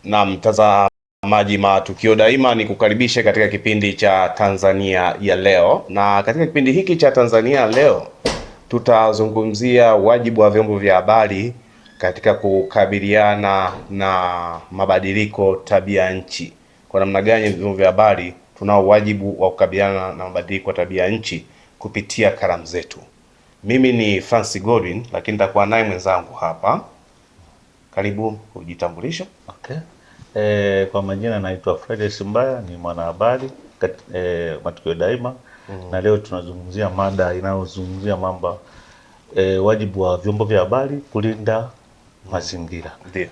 Na mtazamaji Matukio Daima, ni kukaribishe katika kipindi cha Tanzania ya leo, na katika kipindi hiki cha Tanzania ya leo tutazungumzia wajibu wa vyombo vya habari katika kukabiliana na mabadiliko tabia nchi. Kwa namna gani vyombo vya habari tunao wajibu wa kukabiliana na mabadiliko tabia nchi kupitia kalamu zetu. Mimi ni Francis Godwin, lakini nitakuwa naye mwenzangu hapa. Karibu kujitambulisha. Okay. Kwa majina naitwa Fred Simbaya, ni mwanahabari Matukio Daima. Na leo tunazungumzia mada inayozungumzia mambo wajibu wa vyombo vya habari kulinda mazingira. Ndio.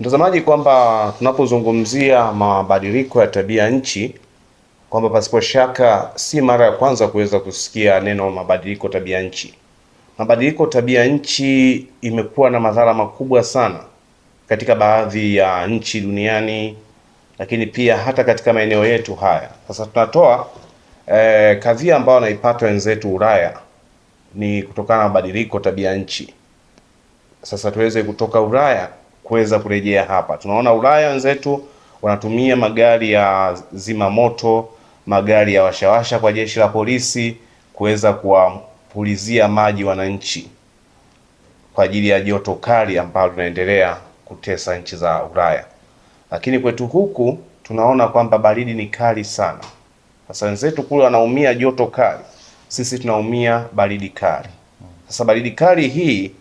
Mtazamaji, kwamba tunapozungumzia mabadiliko ya tabia nchi, kwamba pasipo shaka si mara ya kwanza kuweza kusikia neno mabadiliko tabia nchi. Mabadiliko tabia nchi imekuwa na madhara makubwa sana katika baadhi ya nchi duniani, lakini pia hata katika maeneo yetu haya. Sasa tunatoa kadhia ambayo wanaipata wenzetu Ulaya ni kutokana na mabadiliko tabia nchi. Sasa tuweze kutoka Ulaya kuweza kurejea hapa. Tunaona Ulaya wenzetu wanatumia magari ya zimamoto, magari ya washawasha kwa jeshi la polisi kuweza kuwapulizia maji wananchi kwa ajili ya joto kali ambalo linaendelea kutesa nchi za Ulaya. Lakini kwetu huku tunaona kwamba baridi ni kali sana. Sasa wenzetu kule wanaumia joto kali, sisi tunaumia baridi kali. Sasa baridi kali hii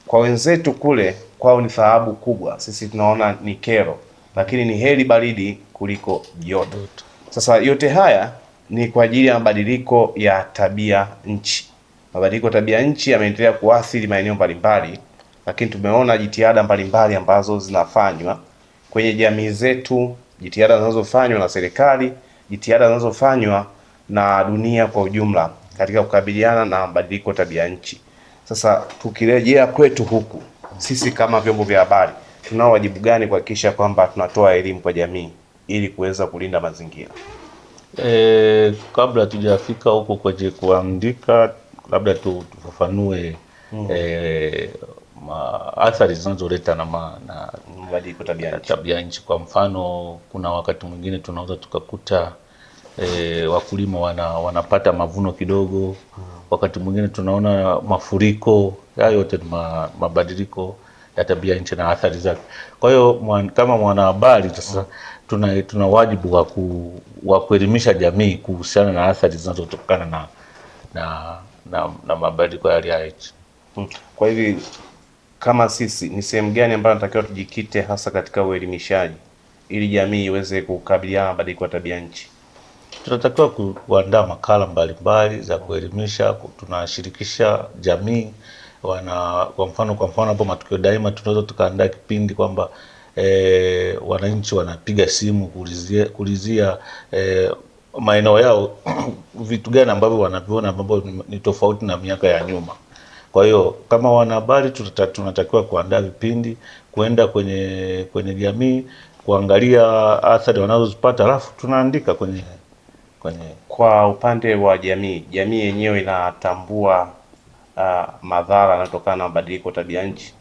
kwa wenzetu kule kwao ni thawabu kubwa, sisi tunaona ni kero, lakini ni heri baridi kuliko joto. Sasa yote haya ni kwa ajili ya mabadiliko ya tabia nchi. Mabadiliko ya tabia nchi yameendelea kuathiri maeneo mbalimbali, lakini tumeona jitihada mbalimbali ambazo zinafanywa kwenye jamii zetu, jitihada zinazofanywa na serikali, jitihada zinazofanywa na dunia kwa ujumla katika kukabiliana na mabadiliko tabia nchi. Sasa tukirejea kwetu huku, sisi kama vyombo vya habari tunao wajibu gani kuhakikisha kwamba tunatoa elimu kwa jamii ili kuweza kulinda mazingira? Kabla tujafika huko kwenye kuandika, labda tufafanue athari zinazoleta na mabadiliko tabia nchi. Kwa mfano, kuna wakati mwingine tunaweza tukakuta wakulima wanapata mavuno kidogo. Wakati mwingine tunaona mafuriko. Hayo yote ni mabadiliko ya tabia nchi na athari zake. Kwa hiyo kama mwanahabari sasa tuna wajibu wa kuelimisha jamii kuhusiana na athari zinazotokana na mabadiliko ya hali ya nchi. Kwa hivi kama sisi ni sehemu gani ambayo tunatakiwa tujikite hasa katika uelimishaji ili jamii iweze kukabiliana na mabadiliko ya tabia nchi? Tunatakiwa kuandaa makala mbalimbali za kuelimisha. Tunashirikisha jamii. Kwa mfano hapo Matukio Daima tunaweza tukaandaa kipindi kwamba wananchi wanapiga simu kuulizia maeneo yao vitu gani ambavyo wanaviona ambavyo ni tofauti na miaka ya nyuma. Kwa hiyo kama wanahabari tunatakiwa kuandaa vipindi, kwenda kwenye jamii, kuangalia athari wanazozipata, alafu tunaandika kwenye. Kwa upande wa jamii yenyewe inatambua madhara yanayotokana na mabadiliko tabia nchi?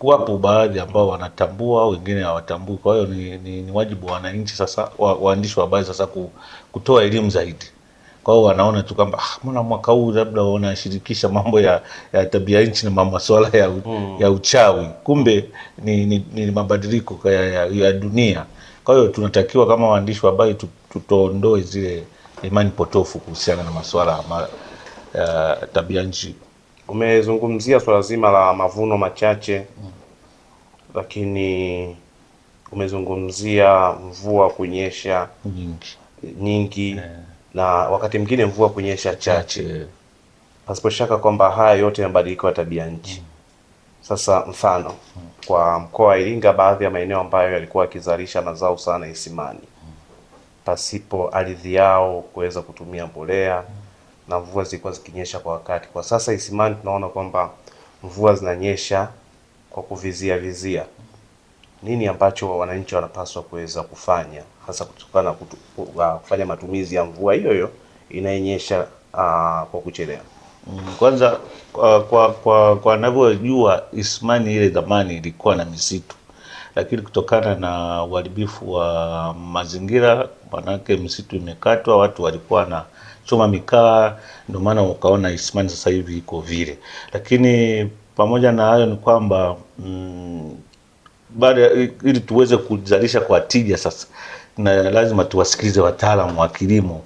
Wapo baadhi ambao wanatambua, wengine hawatambui. Kwa hiyo ni wajibu wa wananchi sasa, waandishi wa habari sasa kutoa elimu zaidi. Kwa hiyo wanaona tu kwamba mbona mwaka huu labda wanashirikisha mambo ya tabia nchi na masuala ya uchawi, kumbe ni mabadiliko ya dunia. Kwa hiyo tunatakiwa kama waandishi wa habari tutoondoe zile imani potofu kuhusiana na masuala ya tabia nchi. Umezungumzia swala zima la mavuno machache, lakini umezungumzia mvua kunyesha nyingi na wakati mwingine mvua kunyesha chache. Pasipo shaka kwamba haya yote mabadiliko ya tabia nchi. Sasa mfano kwa mkoa wa Iringa, baadhi ya maeneo ambayo yalikuwa yakizalisha mazao sana Isimani, pasipo ardhi yao kuweza kutumia mbolea na mvua zilikuwa zikinyesha kwa wakati. Kwa sasa Isimani tunaona kwamba mvua zinanyesha kwa kuvizia vizia. Nini ambacho wananchi wanapaswa kuweza kufanya hasa kutokana na kufanya matumizi ya mvua hiyo inayonyesha kwa kuchelewa? Kwanza kwa ninavyojua Isimani ile zamani ilikuwa na misitu. lakini kutokana na uharibifu wa mazingira, manake misitu imekatwa, watu walikuwa na choma mikaa, ndio maana ukaona Isimani sasa hivi iko vile. Lakini pamoja na hayo ni kwamba baada ili tuweze kuzalisha kwa tija sasa, na lazima tuwasikilize wataalamu wa kilimo.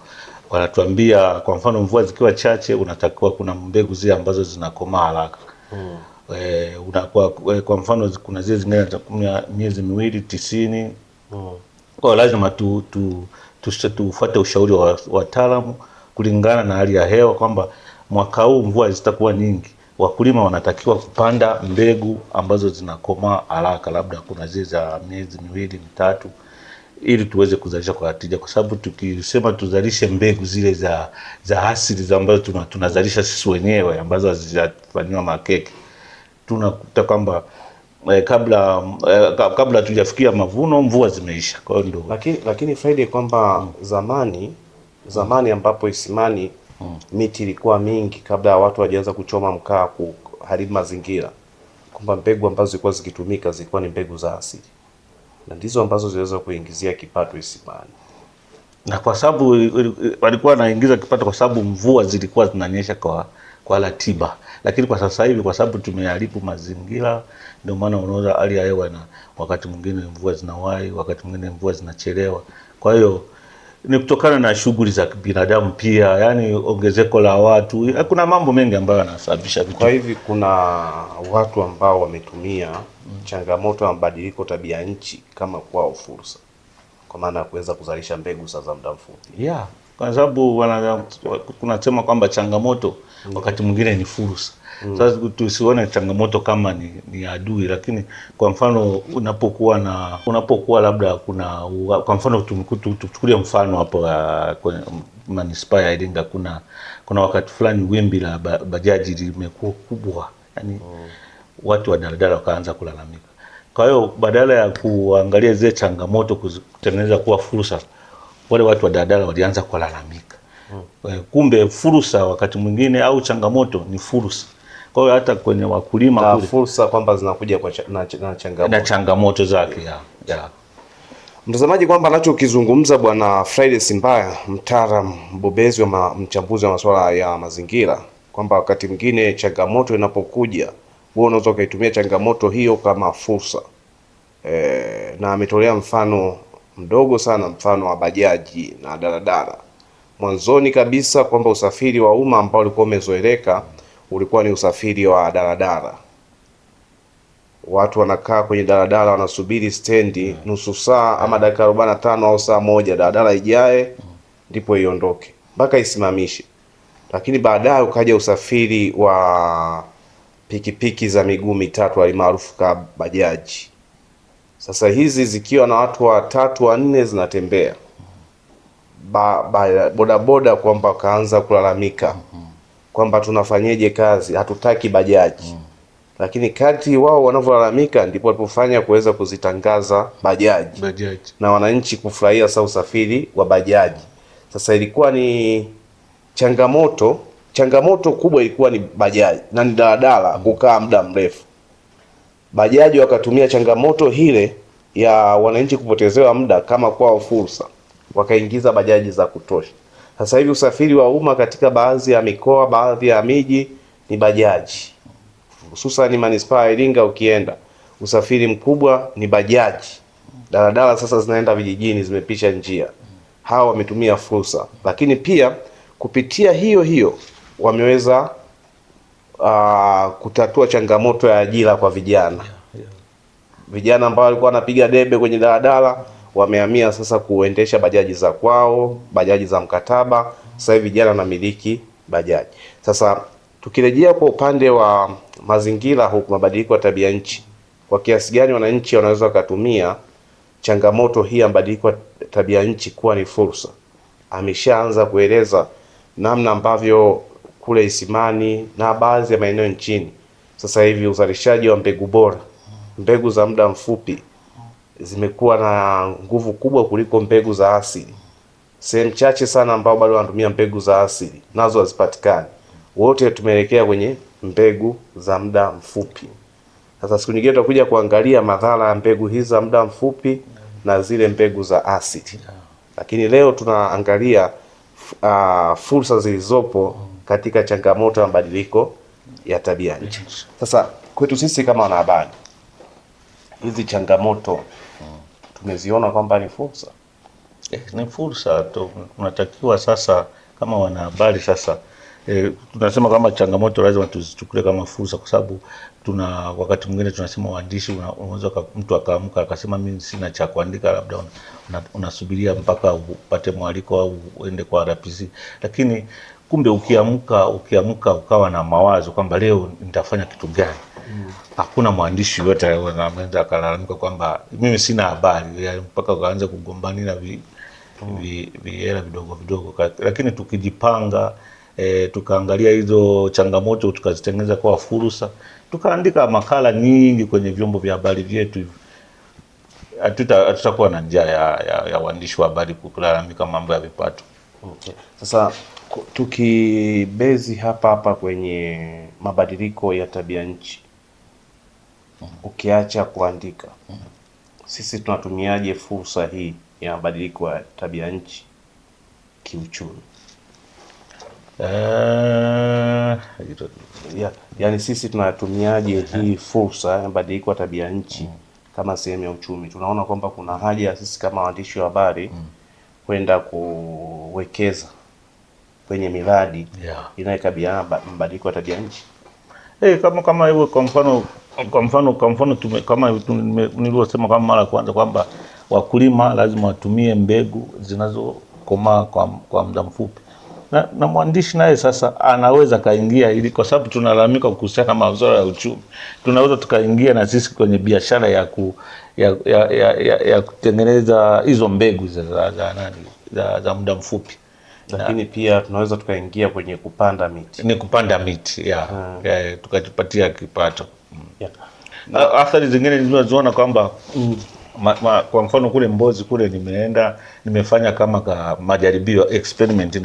Wanatuambia kwa mfano mvua zikiwa chache, unatakiwa kuna mbegu zile ambazo zinakomaa haraka. Kwa mfano kuna zile zingine zinatumia miezi miwili 90. Kwa lazima tufuate ushauri wa wataalamu kulingana na hali ya hewa, kwamba mwaka huu mvua zitakuwa nyingi. Wakulima wanatakiwa kupanda mbegu ambazo zinakomaa haraka, labda kuna zile za miezi miwili mitatu, ili tuweze kuzalisha kwa tija, kwa sababu tukisema tuzalishe mbegu zile za asili ambazo tunazalisha sisi wenyewe ambazo hazijafanywa makeke, tunakuta kwamba kabla tujafikia mavuno mvua zimeisha. Kwa hiyo ndio lakini Friday kwamba zamani ambapo Isimani miti ilikuwa mingi kabla ya watu wajaanza kuchoma mkaa kuharibu mazingira, kwamba mbegu ambazo zilikuwa zikitumika zilikuwa ni mbegu za asili na ndizo ambazo ziliweza kuingizia kipato Isimani, na kwa sababu walikuwa wanaingiza kipato kwa sababu mvua zilikuwa zinanyesha kwa ratiba. Lakini kwa sasa hivi kwa sababu tumeharibu mazingira, ndio maana unaona hali ya hewa, na wakati mwingine mvua zinawahi, wakati mwingine mvua zinachelewa. Kwa hiyo ni kutokana na shughuli za binadamu pia, yani ongezeko la watu, kuna mambo mengi ambayo yanasababisha vitu. Kwa hivi kuna watu ambao wametumia changamoto ya mabadiliko tabia nchi kama kwao fursa, kwa maana ya kuweza kuzalisha mbegu za muda mfupi. Kwa sababu kunasema kwamba changamoto wakati mwingine ni fursa. Sasa tusione changamoto kama ni adui, lakini kwa mfano unapokuwa labda kwa mfano tuchukulie mfano hapo kwenye manispaa ya Iringa, kuna wakati fulani wimbi la bajaji limekuwa kubwa, yani watu wa daladala wakaanza kulalamika. Kwa hiyo badala ya kuangalia zile changamoto kutengeneza kuwa fursa, wale watu wa daladala walianza kulalamika. Kumbe fursa wakati mwingine au changamoto ni fursa. Kwa hiyo hata kwenye wakulima kule fursa kwamba zinakuja na changamoto zake. Mtazamaji, kwamba anachokizungumza Bwana Friday Simbaya, mtaalamu mbobezi mchambuzi wa masuala ya mazingira, kwamba wakati mwingine changamoto inapokuja wewe unaweza ukaitumia changamoto hiyo kama fursa. Na ametolea mfano mdogo sana, mfano wa bajaji na daladala. Mwanzoni kabisa kwamba usafiri wa umma ambao ulikuwa umezoeleka ulikuwa ni usafiri wa daladala. Watu wanakaa kwenye daladala wanasubiri stendi nusu saa ama dakika 45 au saa moja daladala ijae ndipo iondoke mpaka isimamishe. Lakini baadaye ukaja usafiri wa pikipiki za miguu mitatu alimaarufu kama bajaji. Sasa hizi zikiwa na watu 3 4 zinatembea. Bodaboda kwamba kaanza kulalamika kwamba tunafanyeje kazi, hatutaki bajaji. Lakini kati wao wanavyolalamika ndipo walipofanya kuweza kuzitangaza bajaji na wananchi kufurahia sasa usafiri wa bajaji. Sasa ilikuwa ni changamoto kubwa ilikuwa ni bajaji na ni daladala kukaa muda mrefu. Bajaji wakatumia changamoto hile ya wananchi kupotezewa muda kama kwao fursa, wakaingiza bajaji za kutosha. Sasa hivi usafiri wa umma katika baadhi ya mikoa, baadhi ya miji ni bajaji. Hususan manispaa ya Iringa ukienda, usafiri mkubwa ni bajaji. Daladala sasa zinaenda vijijini, zimepisha njia. Hawa wametumia fursa, lakini pia kupitia hiyo wameweza kutatua changamoto ya ajira kwa vijana. Vijana ambao walikuwa wanapiga debe kwenye daladala wamehamia sasa kuendesha bajaji za kwao, bajaji za mkataba. Sasa hivi vijana wanamiliki bajaji. Sasa tukirejea kwa upande wa mazingira huku, mabadiliko ya tabia nchi, kwa kiasi gani wananchi wanaweza kutumia changamoto hii ya mabadiliko ya tabia nchi kuwa ni fursa? Ameshaanza kueleza namna ambavyo kule Isimani na baadhi ya maeneo nchini sasa hivi uzalishaji wa mbegu bora, mbegu za muda mfupi zimekuwa na nguvu kubwa kuliko mbegu za asili. Sehemu chache sana ambao bado wanatumia mbegu za asili nazo hazipatikani. Wote tumeelekea kwenye mbegu za muda mfupi. Sasa siku nyingine tutakuja kuangalia madhara ya mbegu hizi za muda mfupi na zile mbegu za asidi. Lakini leo tunaangalia fursa zilizopo katika changamoto ya mabadiliko ya tabia nchi. Sasa kwetu sisi kama wanahabari, hizi changamoto tumeziona kwamba ni fursa. Ni fursa. Tunatakiwa sasa kama wanahabari sasa, tunasema kama changamoto lazima tuzichukulie kama fursa, kwa sababu wakati mwingine tunasema waandishi, unaweza mtu akaamka akasema mimi sina cha kuandika, labda unasubiria mpaka upate mwaliko au uende kwa RPC, lakini kumbe ukiamka ukawa na mawazo kwamba leo nitafanya kitu gani, hakuna mwandishi yote anaweza akalalamika kwamba mimi sina habari, mpaka ukaanza kugombania vihela vidogo vidogo. Lakini tukijipanga, tukaangalia hizo changamoto tukazitengeneza kwa fursa, tukaandika makala nyingi kwenye vyombo vya habari vyetu, hatutakuwa na njaa ya waandishi wa habari kulalamika mambo ya vipato. Okay. Sasa tukibezi hapa kwenye mabadiliko ya tabia nchi, ukiacha kuandika, sisi tunatumiaje fursa hii ya mabadiliko ya tabia nchi kiuchumi? Yani sisi tunatumiaje hii fursa ya mabadiliko ya tabia nchi kama sehemu ya uchumi? Tunaona kwamba kuna haja ya sisi kama waandishi wa habari kwenda kuwekeza kwenye miradi inayokabiliana na mabadiliko ya tabia nchi. Kama hivyo, kwa mfano kama nilivyosema kama mara kwanza kwamba wakulima lazima watumie mbegu zinazokomaa kwa muda mfupi, na mwandishi naye sasa anaweza kaingia, ili kwa sababu tunalalamika kuhusiana na masuala ya uchumi, tunaweza tukaingia na sisi kwenye biashara ya kutengeneza hizo mbegu za muda mfupi. Lakini pia tunaweza tukaingia kwenye kupanda miti. Tukajipatia kipato. Athari zingine nilizoziona kwamba kwa mfano kule Mbozi kule nimefanya kama majaribio experiment,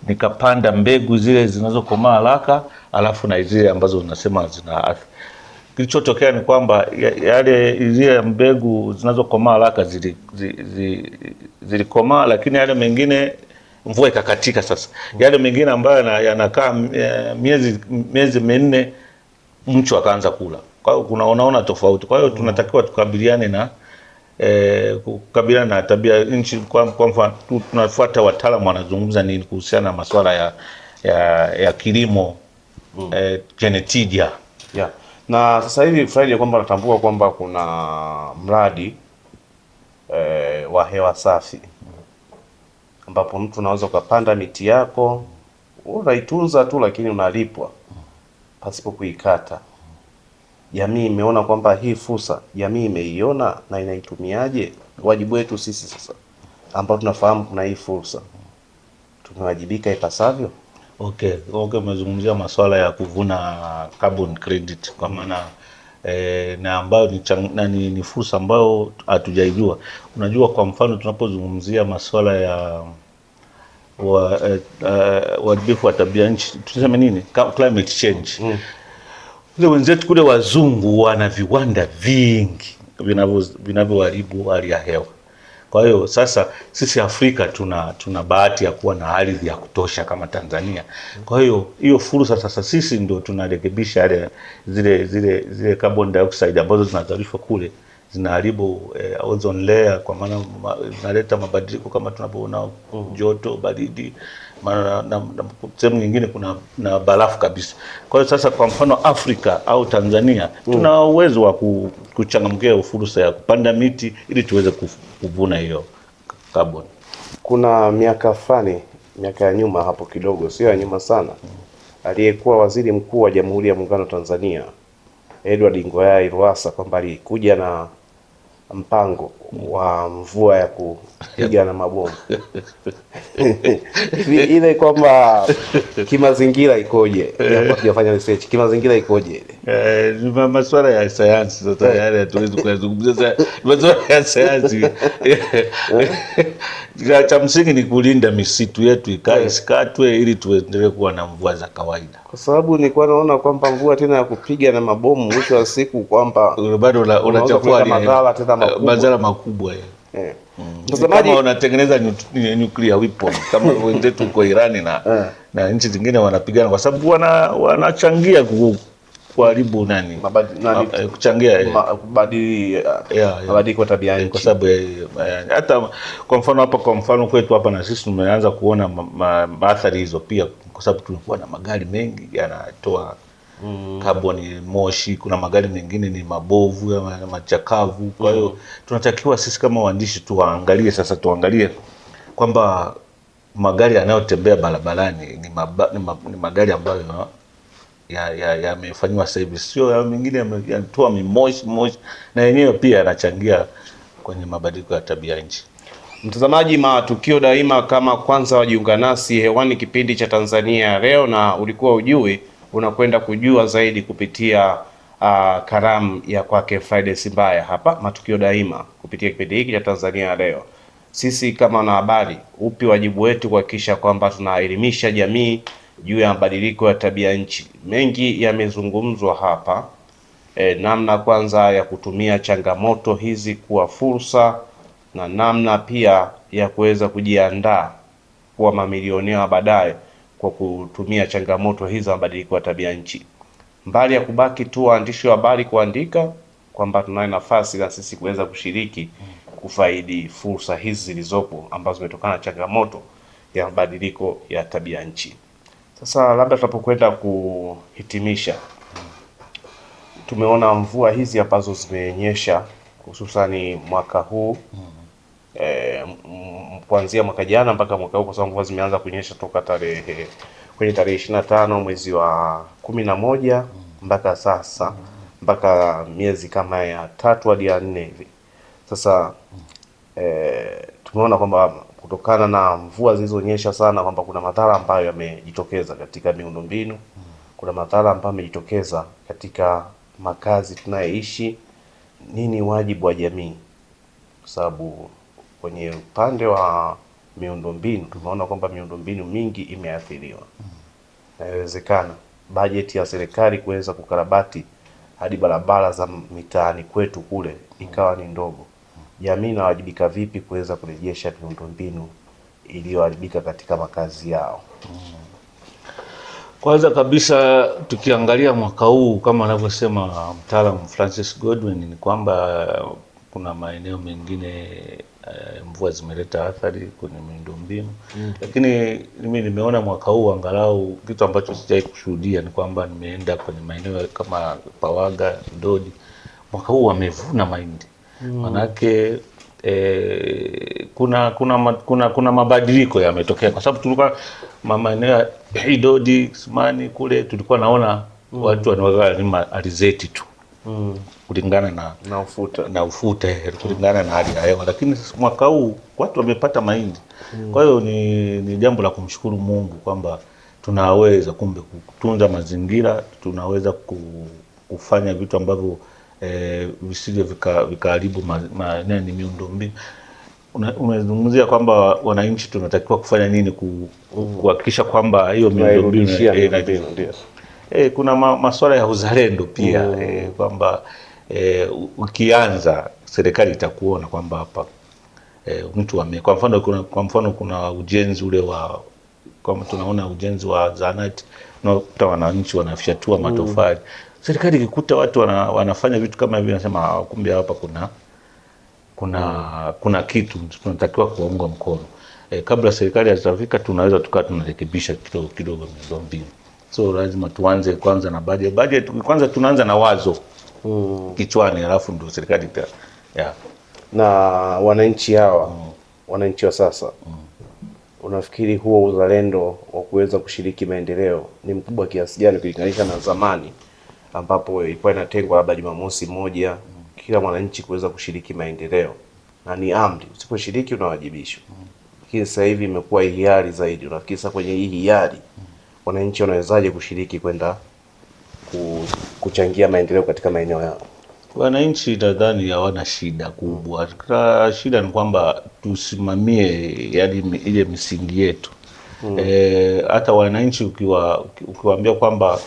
nikapanda mbegu zile zinazokomaa haraka, alafu na zile ambazo unasema zina athari. Kilichotokea ni kwamba zile mbegu zinazokomaa haraka zilikomaa, lakini yale mengine mvua ikakatika. Sasa yale mengine ambayo yanakaa miezi minne, mchu akaanza kula. Kwa hiyo unaona tofauti. Kwa hiyo tunatakiwa tukabiliane na tabia nchi. Kwa mfano tunafuata wataalamu wanazungumza nini kuhusiana na masuala ya kilimo chenye tija. Na sasa hivi Friday, kwamba natambua kwamba kuna mradi wa hewa safi ambapo mtu unaweza ukapanda miti yako, unaitunza tu, lakini unalipwa pasipo kuikata. Jamii imeona kwamba hii fursa, jamii imeiona na inaitumiaje? Wajibu wetu sisi sasa ambao tunafahamu kuna hii fursa, tumewajibika ipasavyo? Okay, umezungumzia masuala ya kuvuna carbon credit, kwa maana na ambayo ni fursa ambayo hatujaijua. Unajua, kwa mfano tunapozungumzia masuala ya uharibifu wa tabia nchi, tuseme nini, climate change, wale wenzetu kule wazungu wana viwanda vingi vinavyoharibu hali ya hewa. Kwa hiyo sasa sisi Afrika tuna bahati ya kuwa na ardhi ya kutosha kama Tanzania. Kwa hiyo fursa sasa sisi ndio tunarekebisha zile carbon dioxide ambazo zinazalishwa kule, zinaharibu ozone layer, kwa maana zinaleta mabadiliko kama tunavyoona, joto, baridi, na sehemu nyingine kuna na barafu kabisa. Kwa hiyo sasa, kwa mfano Afrika au Tanzania tuna uwezo wa kuchangamkia fursa ya kupanda miti ili tuweze kuvuna hiyo carbon. Kuna miaka ya nyuma hapo kidogo, sio ya nyuma sana, aliyekuwa waziri mkuu wa Jamhuri ya Muungano wa Tanzania Edward Ngoyai Lowassa, kwamba alikuja na mpango wa mvua ya kupiga na mabomu ile kwamba kimazingira ikoje? Hapo tujafanya research, kimazingira ikoje? Ni masuala ya sayansi sasa, yale hatuwezi kuyazungumzia. Masuala ya sayansi cha msingi ni kulinda misitu yetu ikae isikatwe, ili tuendelee kuwa na mvua za kawaida, kwa sababu nilikuwa naona kwamba mvua tena ya kupiga na mabomu mwisho wa siku kwamba bado unachafua madhara makubwa. Mtazamaji, kama unatengeneza nuclear weapon kama wenzetu huko Irani na nchi zingine wanapigana, kwa sababu wanachangia kuharibu kuchangia mabadiliko ya tabia nchi, kwa sababu hata kwa mfano hapa, kwa mfano kwetu hapa, na sisi tumeanza kuona athari hizo pia, kwa sababu tulikuwa na magari mengi yanatoa kaboni moshi. Kuna magari mengine ni mabovu, machakavu. Kwa hiyo tunatakiwa sisi kama waandishi tuangalie kwamba magari yanayotembea barabarani ni magari ambayo yamefanywa service, sio mengine yanatoa moshi, na yenyewe pia yanachangia kwenye mabadiliko ya tabia nchi. Mtazamaji, Matukio Daima, kama kwanza wajiunga nasi hewani, kipindi cha Tanzania Leo, na ulikuwa ujui, unakwenda kujua zaidi kupitia karamu ya kwake Friday Simbaya hapa Matukio Daima, kupitia kipindi hiki cha Tanzania Leo. Sisi kama wanahabari, upi wajibu wetu kuhakikisha kwamba tunaelimisha jamii juu ya mabadiliko ya tabia nchi? Mengi yamezungumzwa hapa, namna kwanza ya kutumia changamoto hizi kuwa fursa, na namna pia ya kuweza kujiandaa kuwa mamilionea baadaye kwa kutumia changamoto hizi za mabadiliko ya tabia nchi. Mbali ya kubaki tu waandishi wa habari kuandika, kwamba tunayo nafasi na sisi kuweza kushiriki kufaidi fursa hizi zilizopo ambazo zimetokana na changamoto ya mabadiliko ya tabia nchi. Sasa labda tunapokwenda kuhitimisha, tumeona mvua hizi ambazo zimenyesha hususani mwaka huu, kuanzia mwaka jana mpaka mwaka huu, kwa sababu mvua zimeanza kunyesha toka tarehe 25 mwezi wa 11 mpaka sasa, mpaka miezi kama ya 3 hadi ya 4 hivi. Sasa tumeona kwamba kutokana na mvua zilizonyesha sana kwamba kuna madhara ambayo yamejitokeza katika miundombinu, kuna madhara ambayo yamejitokeza katika makazi tunayoishi. Nini wajibu wa jamii? Kwa sababu kwenye upande wa miundombinu tumeona kwamba miundombinu mingi imeathiriwa. Inawezekana bajeti ya serikali kuweza kukarabati hadi barabara za mitaani kwetu kule ikawa ni ndogo. Jamii inawajibika vipi kuweza kurejesha miundombinu iliyoharibika katika makazi yao? Kwanza kabisa tukiangalia mwaka huu kama anavyosema mtaalamu Francis Godwin, ni kwamba kuna maeneo mengine mvua zimeleta athari kwenye miundombinu. Lakini mimi nimeona mwaka huu angalau kitu ambacho sijawahi kushuhudia ni kwamba nimeenda kwenye maeneo kama Pawaga, Dodi, mwaka huu wamevuna mahindi. Manake kuna mabadiliko yametokea, kwa sababu tulikuwa maeneo ya Dodi, Simani kule tulikuwa naona watu wanalima alizeti tu kulingana na ufuta kulingana na hali ya hewa, lakini mwaka huu watu wamepata mahindi. Kwa hiyo ni jambo la kumshukuru Mungu kwamba tunaweza kumbe kutunza mazingira, tunaweza kufanya vitu ambavyo visije vikaharibu miundombinu. Umezungumzia kwamba wananchi tunatakiwa kufanya nini kuhakikisha kwamba hiyo miundombinu kuna masuala ya uzalendo pia, kwamba ukianza serikali itakuona kwamba hapa mtu kwa mfano kuna ujenzi ule kama tunaona ujenzi wa zahanati, unakuta wananchi wanafyatua matofali. Serikali ikikuta watu wanafanya vitu kama hivi, nasema kumbe hapa kuna kitu tunatakiwa kuunga mkono. Kabla serikali haijafika tunaweza tunarekebisha kidogo miundombinu. So lazima tuanze kwanza na budget. Kwanza tunaanza na wazo kichwani, alafu ndio serikali na wananchi hawa wananchi wa sasa. Unafikiri huo uzalendo wa kuweza kushiriki maendeleo ni mkubwa kiasi gani kulinganisha na zamani ambapo ilikuwa inatengwa labda Jumamosi moja kila mwananchi kuweza kushiriki maendeleo, na ni amri, usiposhiriki unawajibishwa. Lakini sasa hivi imekuwa hiari zaidi. Unafikiri sasa kwenye hii hiari wananchi wanawezaje kushiriki kwenda kuchangia maendeleo katika maeneo yao? Wananchi nadhani hawana shida kubwa. Shida ni kwamba tusimamie yani ile misingi yetu. Hata wananchi ukiwaambia kwamba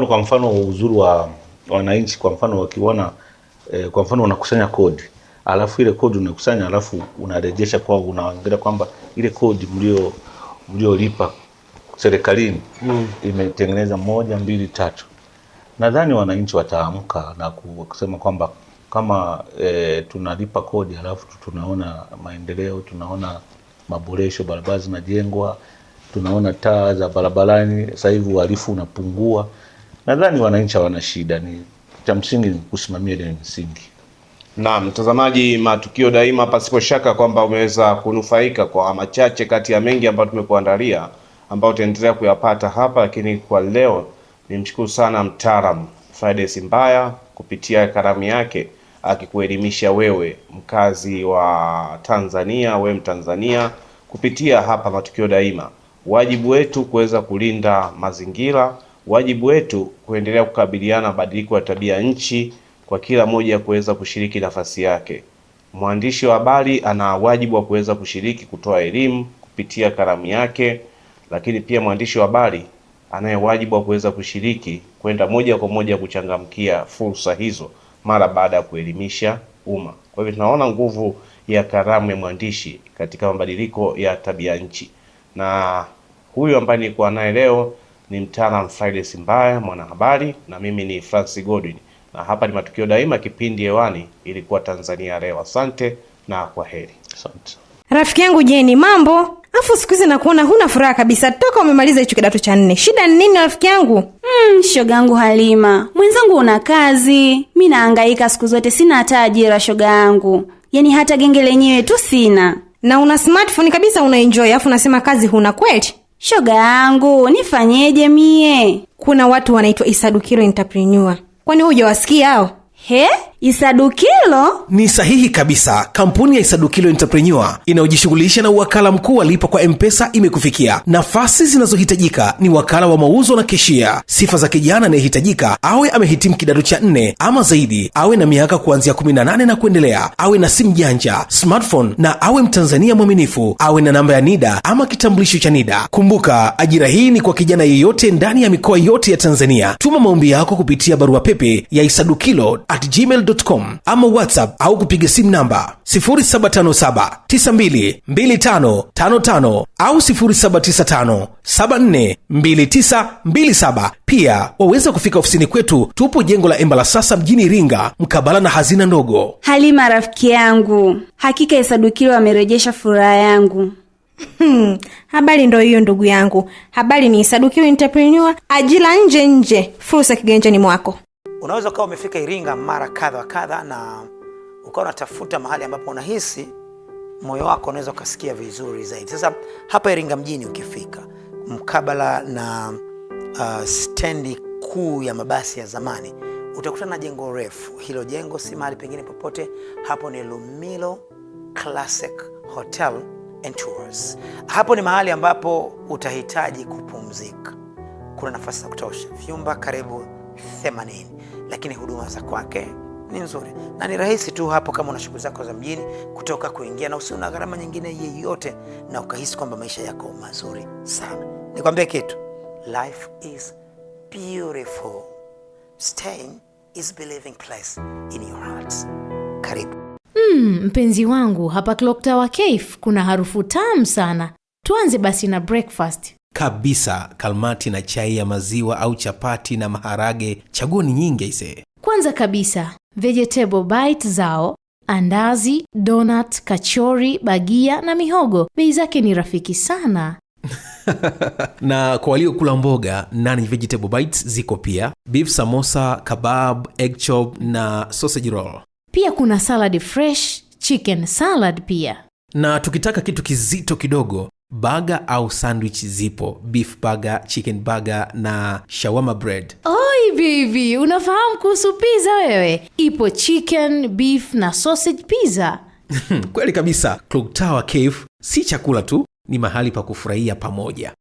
kwa mfano uzuri wa wananchi, kwa mfano wakiona kwa mfano unakusanya kodi, alafu ile kodi unakusanya alafu unarejesha kwao, unaangalia kwamba ile kodi mliolipa serikalini imetengeneza 1, 2, 3. Nadhani wananchi wataamka na kusema kwamba kama tunalipa kodi alafu tunaona maendeleo, tunaona maboresho, barabara zinajengwa, tunaona taa za barabarani, sasa hivi uhalifu unapungua. Nadhani wananchi hawana shida, ni cha msingi ni kusimamia ile msingi. Na mtazamaji, Matukio Daima, pasipo shaka kwamba umeweza kunufaika kwa machache kati ya mengi ambayo tumekuandalia, ambao utaendelea kuyapata hapa. Lakini kwa leo nimshukuru sana mtaalamu Friday Mbaya kupitia kalamu yake akikuelimisha wewe mkazi wa Tanzania, wewe Mtanzania, kupitia hapa Matukio Daima. Wajibu wetu kuweza kulinda mazingira, wajibu wetu kuendelea kukabiliana mabadiliko ya tabia nchi, kwa kila mmoja kuweza kushiriki nafasi yake. Mwandishi wa habari ana wajibu wa kuweza kushiriki kutoa elimu kupitia kalamu yake, lakini pia mwandishi wa habari anaye wajibu wa kuweza kushiriki kwenda moja kwa moja kuchangamkia fursa hizo mara baada ya kuelimisha umma. Kwa hivyo tunaona nguvu ya kalamu ya mwandishi katika mabadiliko ya tabia nchi. Na huyu ambaye nilikuwa naye leo ni mtaalamu Friday Mbaya, mwanahabari, na mimi ni Francis Godwin. Na hapa ni Matukio Daima, kipindi hewani ilikuwa Tanzania Leo. Asante na kwaheri. Asante. Rafiki yangu Jeni, mambo? Afu siku hizi nakuona huna furaha kabisa toka umemaliza hicho kidato cha 4. Shida ni nini rafiki yangu? Shogangu Halima, mwenzangu una kazi, mimi nahangaika siku zote, sina hata ajira shogangu. Yaani hata genge lenyewe tu sina. Na una smartphone kabisa unaenjoy, afu unasema kazi huna kweli? Shogangu, nifanyeje mie? Kuna watu wanaitwa Isadukilo Entrepreneur. Kwani hujawasikia hao? He? Isadukilo? Ni sahihi kabisa. Kampuni ya Isadukilo Entrepreneur inayojishughulisha na uwakala mkuu wa lipa kwa M-Pesa imekufikia. Nafasi zinazohitajika ni wakala wa mauzo na keshia. Sifa za kijana anayehitajika awe amehitimu kidato cha 4 ama zaidi, awe na miaka kuanzia 18 na kuendelea, awe na simu janja, smartphone, na awe Mtanzania mwaminifu, awe na namba ya NIDA ama kitambulisho cha NIDA. Kumbuka, ajira hii ni kwa kijana yeyote ndani ya mikoa yote ya Tanzania. Tuma maombi yako kupitia barua pepe ya isadukilo@gmail.com ama WhatsApp au kupiga simu namba 0757922555 au 0795742927. Pia waweza kufika ofisini kwetu, tupo jengo la Embala Sasa mjini Iringa, mkabala na hazina ndogo. Halima rafiki yangu, hakika Isadukilo amerejesha furaha yangu. Habari ndo hiyo ndugu yangu. Habari ni Isadukilo Entrepreneur, ajira nje, fursa kiganjani mwako. Unaweza ukawa umefika Iringa mara kadha kadha na ukawa unatafuta mahali ambapo unahisi moyo wako unaweza ukasikia vizuri zaidi. Sasa hapa Iringa mjini ukifika mkabala na stendi kuu ya mabasi ya zamani, utakutana na jengo refu. Hilo jengo si mahali pengine popote, hapo ni Lumilo Classic Hotel and Tours. Hapo ni mahali ambapo utahitaji kupumzika. Kuna nafasi za kutosha, vyumba karibu 80, lakini huduma za kwake ni nzuri na ni rahisi tu hapo kama una shughuli zako za mjini kutoka kuingia, na usina gharama nyingine yeyote, na ukahisi kwamba maisha yako mazuri sana. Nikwambie kitu, life is beautiful. Staying is believing place in your hearts. Karibu. Mpenzi wangu, hapa Clock Tower Cafe kuna harufu tamu sana. Tuanze basi na breakfast. Kabisa, kalmati na chai ya maziwa au chapati na maharage, chaguo ni nyingi aise. Kwanza kabisa, vegetable bite zao, andazi, donut, kachori, bagia na mihogo. Bei zake ni rafiki sana. Na kwa walio kula mboga, nani vegetable bites ziko pia. Beef samosa, kebab, egg chop na sausage roll. Pia kuna salad fresh, chicken salad pia. Na tukitaka kitu kizito kidogo, Burger au sandwich zipo, beef burger, chicken burger na shawarma bread. Oi baby, unafahamu kuhusu pizza wewe? Ipo chicken, beef na sausage pizza. Kweli kabisa. Clock Tower Cafe si chakula tu, ni mahali pa kufurahia pamoja.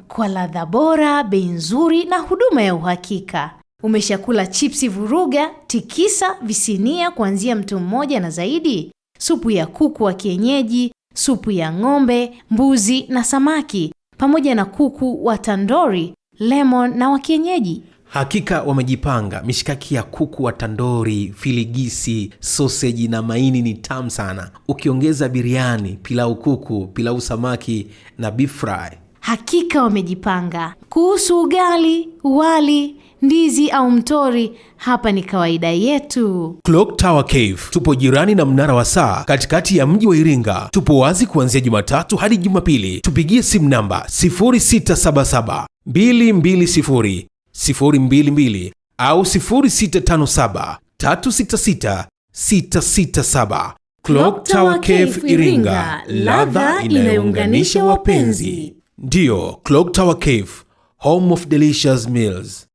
Kwa ladha bora, bei nzuri na huduma ya uhakika. Umeshakula chipsi vuruga, tikisa, visinia kuanzia mtu mmoja na zaidi, supu ya kuku wa kienyeji, supu ya ng'ombe, mbuzi na samaki, pamoja na kuku wa tandori, lemon na wa kienyeji. Hakika wamejipanga. Mishikaki ya kuku wa tandori, filigisi, sausage na maini ni tamu sana. Ukiongeza biriani, pilau kuku, pilau samaki na beef fry. Hakika wamejipanga. Kuhusu ugali, wali, ndizi au mtori, hapa ni kawaida yetu. Clock Tower Cave tupo jirani na mnara wa saa katikati ya mji wa Iringa. Tupo wazi kuanzia Jumatatu hadi Jumapili. Tupigie simu namba 0677 220 022 au 0657 366 667. Clock Tower Cave Iringa, ladha inayounganisha wapenzi. Ndiyo, Clock Tower Cave, home of delicious meals.